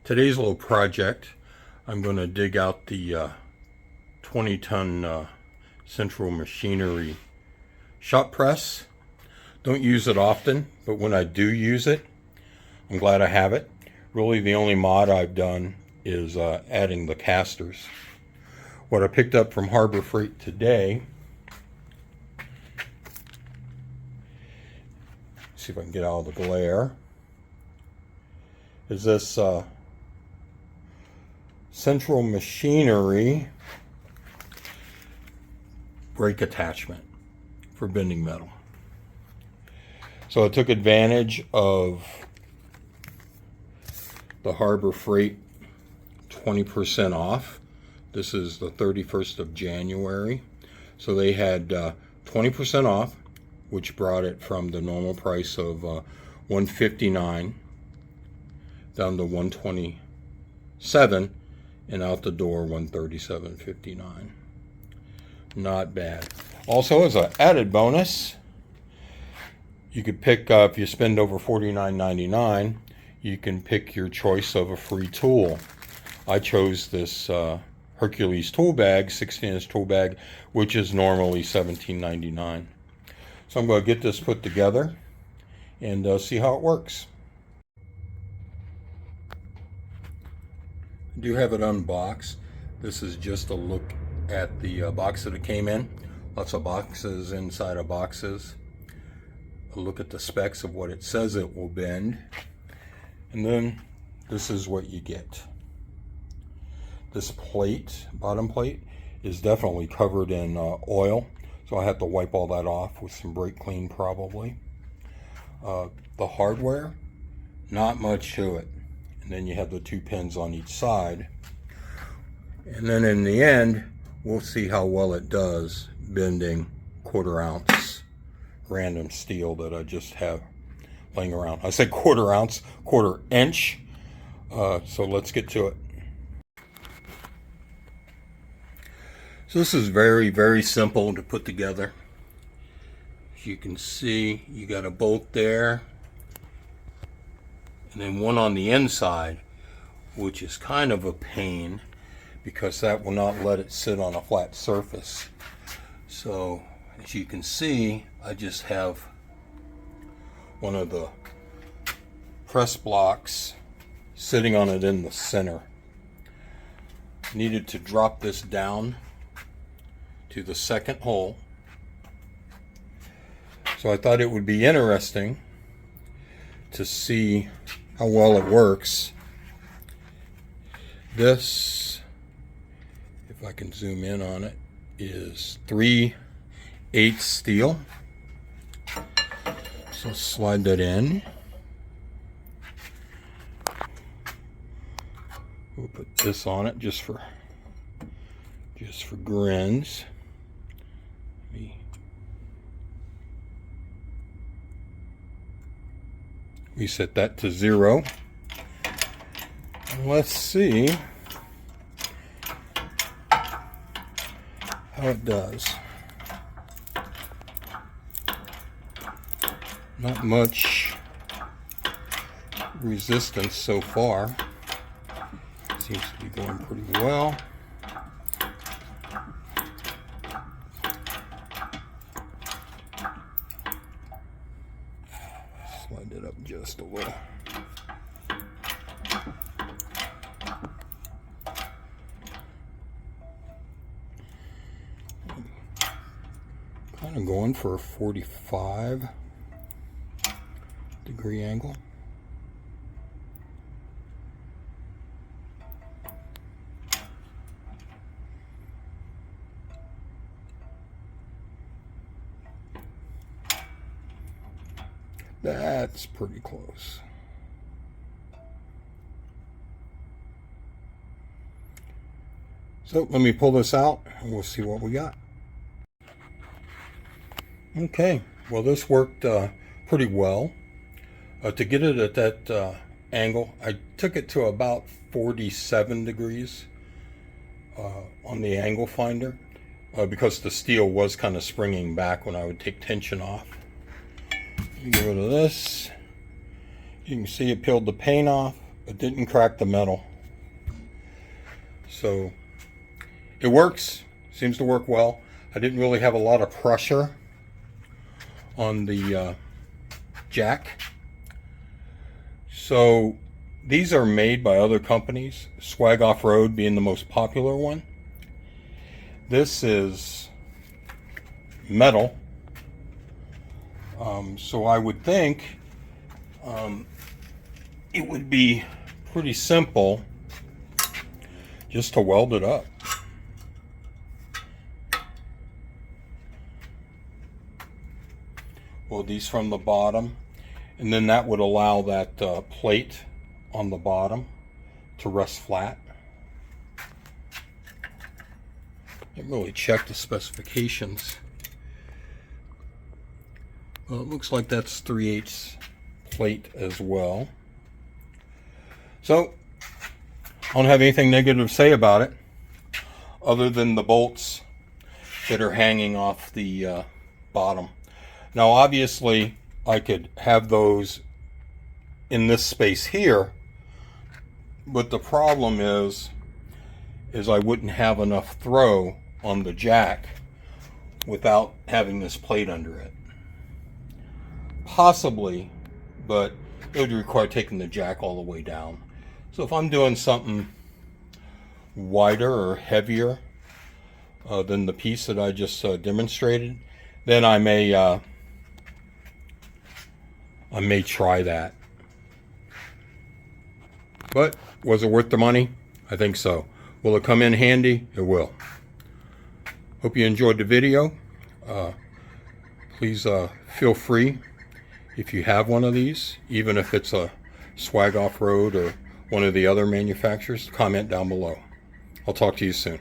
Today's little project, I'm going to dig out the 20-ton central machinery shop press. Don't use it often, but when I do use it, I'm glad I have it. Really the only mod I've done is adding the casters. What I picked up from Harbor Freight today, see if I can get out of the glare, is this central machinery brake attachment for bending metal. So I took advantage of the Harbor Freight 20% off. This is the 31st of January. So they had 20% off, which brought it from the normal price of $159 down to $127, and out the door $137.59. Not bad. Also, as an added bonus, you could pick up, if you spend over $49.99, you can pick your choice of a free tool. I chose this Hercules tool bag, 16-inch tool bag, which is normally $17.99. So I'm going to get this put together and see how it works. I do have it unboxed. This is just a look at the box that it came in. Lots of boxes inside of boxes. A look at the specs of what it says it will bend. And then this is what you get. This plate, bottom plate, is definitely covered in oil. So I have to wipe all that off with some brake clean probably. The hardware, not much to it. And then you have the two pins on each side. And then in the end, we'll see how well it does bending 1/4 ounce random steel that I just have laying around. I said 1/4 ounce, 1/4 inch. So let's get to it. So this is very, very simple to put together. As you can see, you got a bolt there, and then one on the inside, which is kind of a pain because that will not let it sit on a flat surface. So as you can see, I just have one of the press blocks sitting on it in the center. Needed to drop this down to the second hole. So I thought it would be interesting to see how well it works. This, if I can zoom in on it, is 3/8 steel. So slide that in. We'll put this on it just for grins. We set that to 0. And let's see how it does. Not much resistance so far. Seems to be going pretty well. Slide it up just a little. Kind of going for a 45-degree angle. That's pretty close. So let me pull this out and we'll see what we got. Okay, well this worked pretty well. To get it at that angle, I took it to about 47 degrees on the angle finder because the steel was kind of springing back when I would take tension off. Get rid of this. You can see it peeled the paint off. It didn't crack the metal. So it works, seems to work well. I didn't really have a lot of pressure on the jack. So these are made by other companies, Swag Off-Road being the most popular one. This is metal. So I would think it would be pretty simple just to weld it up. Weld these from the bottom, and then that would allow that plate on the bottom to rest flat. Didn't really check the specifications. Well, it looks like that's 3/8 plate as well. So I don't have anything negative to say about it, other than the bolts that are hanging off the bottom. Now obviously I could have those in this space here, but the problem is I wouldn't have enough throw on the jack without having this plate under it. Possibly, but it would require taking the jack all the way down. So if I'm doing something wider or heavier than the piece that I just demonstrated, then I may try that. But was it worth the money? I think so. Will it come in handy? It will. Hope you enjoyed the video. Please feel free, if you have one of these, even if it's a Swag Off-Road or one of the other manufacturers, comment down below. I'll talk to you soon.